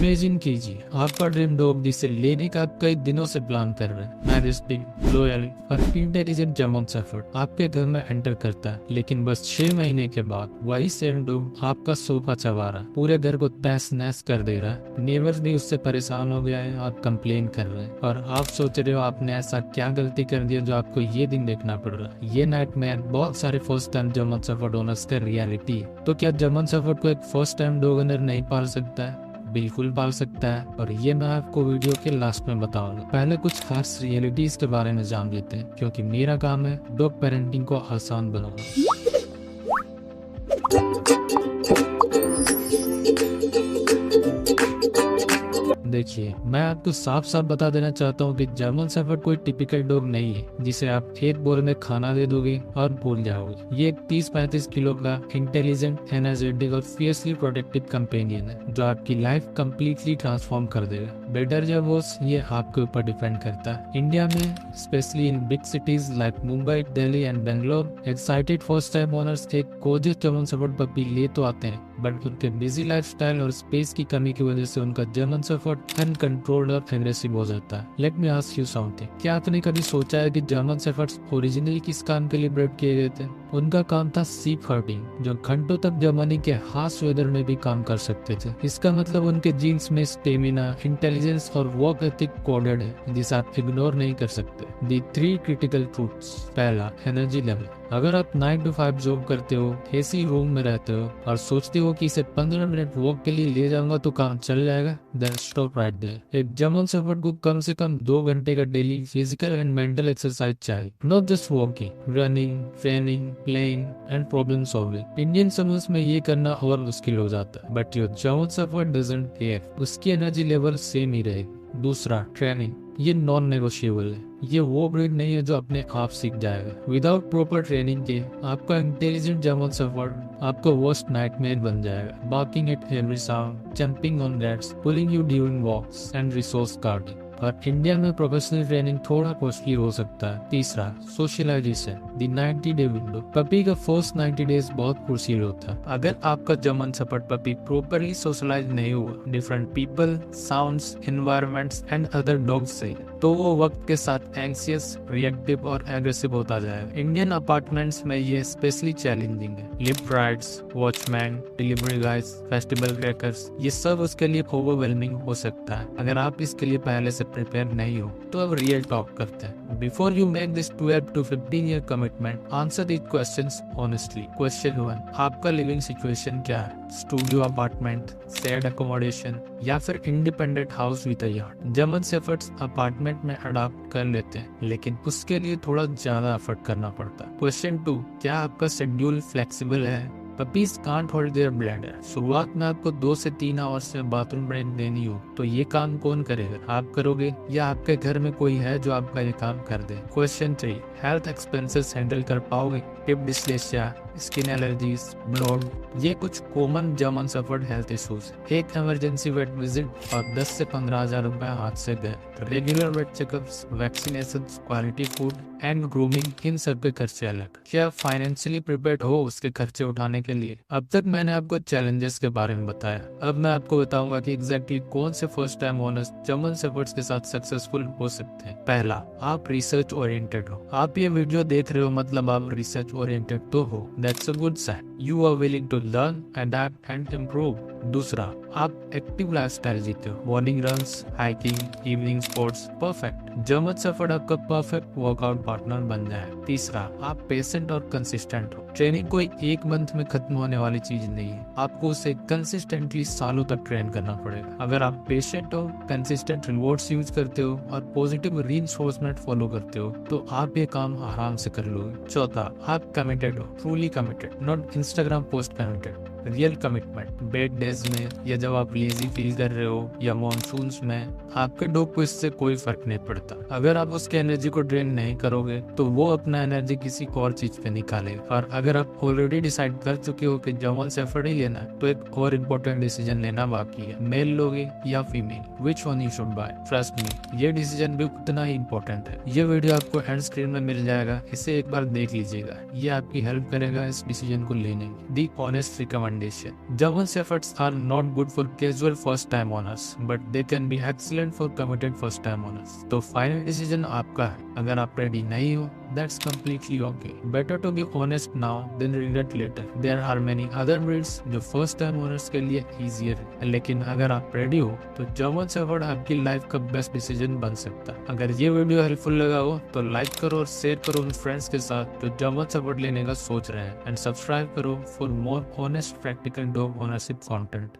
Imagine कीजिए आपका dream dog जिसे लेने का आप कई दिनों से प्लान कर रहे हैं, मैजेस्टिक, लॉयल और इंटेलिजेंट जर्मन शेफर्ड आपके घर में एंटर करता है। लेकिन बस 6 महीने के बाद वही सेम डॉग आपका सोफा चबा रहा है, पूरे घर को तहस नहस कर दे रहा है। नेबर्स भी उससे परेशान हो गया है और कंप्लेन कर रहे हैं, और आप सोच रहे हो आपने ऐसा क्या गलती कर दिया जो आपको ये दिन देखना पड़ रहा है। ये नाइटमेयर बहुत सारे first time German shepherd owners का रियलिटी है। तो क्या जर्मन शेफर्ड को एक फर्स्ट टाइम डॉग ओनर नहीं पाल सकता है? बिल्कुल पाल सकता है, और ये मैं आपको वीडियो के लास्ट में बताऊंगा। पहले कुछ खास रियलिटीज के बारे में जान लेते हैं, क्योंकि मेरा काम है डॉग पेरेंटिंग को आसान बनाना। देखिए, मैं आपको साफ साफ बता देना चाहता हूँ कि जर्मन शेफर्ड कोई टिपिकल डॉग नहीं है जिसे आप एक बोल में खाना दे दोगे और भूल जाओगे। ये एक 30-35 किलो का इंटेलिजेंट, एनर्जेटिक और फियर्सली प्रोटेक्टिव कंपेनियन है जो आपकी लाइफ कंप्लीटली ट्रांसफॉर्म कर देगा। बेटर या वर्स, ये आपके ऊपर डिपेंड करता है। इंडिया में specially in big cities like Mumbai, Delhi and Bangalore, excited first time owners एक कोजियस जर्मन शेफर्ड पपी ले तो आते हैं, बट उनके बिजी लाइफस्टाइल और स्पेस की कमी की वजह से उनका जर्मन शेफर्ड अनकंट्रोल्ड और एग्रेसिव हो जाता है। Let me ask you something, क्या आपने कभी सोचा है कि जर्मन शेफर्ड्स ओरिजिनली किस काम के लिए ब्रीड किए गए थे? उनका काम था शीप हर्डिंग, जो घंटों तक जर्मनी के हार्श वेदर में भी काम कर सकते थे। इसका मतलब उनके जीन्स में स्टेमिना, इंटेलिजेंस और वर्क एथिक कोडेड है, जिसे आप इग्नोर नहीं कर सकते। दी 3 क्रिटिकल ट्रूथ्स। पहला, एनर्जी लेवल। अगर आप 9 to 5 जॉब करते हो, एसी रूम में रहते हो और सोचते हो कि इसे 15 मिनट वॉक के लिए ले जाऊंगा तो काम चल जाएगा, देन स्टॉप राइट देयर। एक जर्मन शेफर्ड को कम से कम 2 घंटे का daily physical and mental exercise चाहिए, not just walking, running, training, playing and problem solving. Indian summers में ये करना और मुश्किल हो जाता है, but your German shepherd doesn't care, उसकी एनर्जी लेवल सेम ही रहेगी। दूसरा, ट्रेनिंग। ये नॉन नेगोशिएबल है। ये वो ब्रीड नहीं है जो अपने आप सीख जाएगा। विदाउट प्रॉपर ट्रेनिंग के आपका इंटेलिजेंट जर्मन शेफर्ड आपका वर्स्ट नाइटमेयर बन जाएगा, barking at every sound, jumping on rats, pulling you during walks and resource guarding. और इंडिया में प्रोफेशनल ट्रेनिंग थोड़ा कॉस्टली हो सकता है। तीसरा, socialization. The 90 day window. Puppy का फर्स्ट 90 डेज बहुत क्रूशियल होता है। अगर आपका German shepherd puppy properly socialize नहीं हुआ different people, sounds, environments and other dogs से, तो वो वक्त के साथ एंग्सियस, रिएक्टिव और एग्रेसिव होता जाएगा। इंडियन अपार्टमेंट्स में ये स्पेशली चैलेंजिंग है। Lift rides, watchman, delivery guys, festival crackers, ये सब उसके लिए ओवरवेलमिंग हो सकता है। अगर आप इसके लिए पहले से प्रिपेयर नहीं हो तो अब रियल टॉक करते हैं। Before you make this 12 to 15 year commitment, answer these questions honestly. Question 1, आपका लिविंग सिचुएशन क्या है? स्टूडियो अपार्टमेंट, शेयर्ड अकोमोडेशन या फिर independent house with a yard? German shepherd's apartment में अडॉप्ट कर लेते हैं, लेकिन उसके लिए थोड़ा ज्यादा एफर्ट करना पड़ता है। क्वेश्चन 2, क्या आपका शेड्यूल फ्लेक्सिबल है? Puppies can't hold their bladder. शुरुआत में आपको 2 से 3 आवर्स में बाथरूम ब्रेक देनी हो तो ये काम कौन करेगा? आप करोगे या आपके घर में कोई है जो आपका ये काम कर दे? क्वेश्चन 3, हेल्थ एक्सपेंसेस हैंडल कर पाओगे? Hip dysplasia, skin allergies, blood, ये कुछ common German shepherd health issues. एक इमरजेंसी वेट विजिट और 10 से 15 हजार रुपए हाथ से गए। Regular vet checkups, vaccination, quality food and grooming, इन सब के खर्चे अलग। क्या फाइनेंशियली प्रिपेयर्ड हो उसके खर्चे उठाने के लिए? अब तक मैंने आपको चैलेंजेस के बारे में बताया, अब मैं आपको बताऊंगा कि एग्जैक्टली कौन से first time owners German shepherd's के साथ सक्सेसफुल हो सकते हैं। पहला, आप रिसर्च ओरिएंटेड हो। आप ये वीडियो देख रहे हो मतलब आप रिसर्च ओरिएंटेड तो हो, that's a good sign. You are willing to learn, adapt and improve. दूसरा, आप एक्टिव लाइफस्टाइल जीते हो, morning runs, hiking, evening sports, perfect. German shepherd आपका परफेक्ट वर्कआउट पार्टनर बन जाए। तीसरा, आप पेशेंट और कंसिस्टेंट हो। ट्रेनिंग कोई 1 मंथ में खत्म होने वाली चीज नहीं है, आपको उसे कंसिस्टेंटली सालों तक ट्रेन करना पड़ेगा। अगर आप पेशेंट हो, कंसिस्टेंट रिवॉर्ड्स यूज करते हो और पॉजिटिव रीइंफोर्समेंट फॉलो करते हो तो आप ये काम आराम से कर लोगे। चौथा, आप कमिटेड हो, truly committed, not Instagram post committed. Real commitment. Bad days में या जब आप लेजी फील कर रहे हो या मॉनसून्स में, आपके डॉग को इससे कोई फर्क नहीं पड़ता। अगर आप उसके एनर्जी को ड्रेन नहीं करोगे तो वो अपना एनर्जी किसी और चीज पे निकालेगा। और अगर आप ऑलरेडी डिसाइड कर चुके हो कि जर्मन शेफर्ड ही लेना है तो एक और इम्पोर्टेंट डिसीजन लेना बाकी है। मेल लोगे या female, which one you should buy? Trust me, ये डिसीजन भी उतना ही इम्पोर्टेंट है। ये वीडियो आपको एंड स्क्रीन में मिल जाएगा, इसे एक बार देख लीजिएगा, ये आपकी हेल्प करेगा इस डिसीजन को लेने में। The honest recommendation. condition. German Shepherds are not good for casual first time owners, but they can be excellent for committed first time owners. तो फाइनल डिसीजन आपका है. अगर आप रेडी नहीं हो, that's completely okay. Better to be honest now than regret later. There are many other breeds जो first time owners के लिए easier है. लेकिन अगर आप रेडी हो तो जर्मन शेफर्ड आपकी लाइफ का बेस्ट डिसीजन बन सकता है. अगर ये वीडियो हेल्पफुल लगा हो तो लाइक करो और शेयर करो उन फ्रेंड्स के साथ जो जर्मन शेफर्ड लेने का सोच रहे हैं, एंड सब्सक्राइब करो for more honest practical dog ownership content.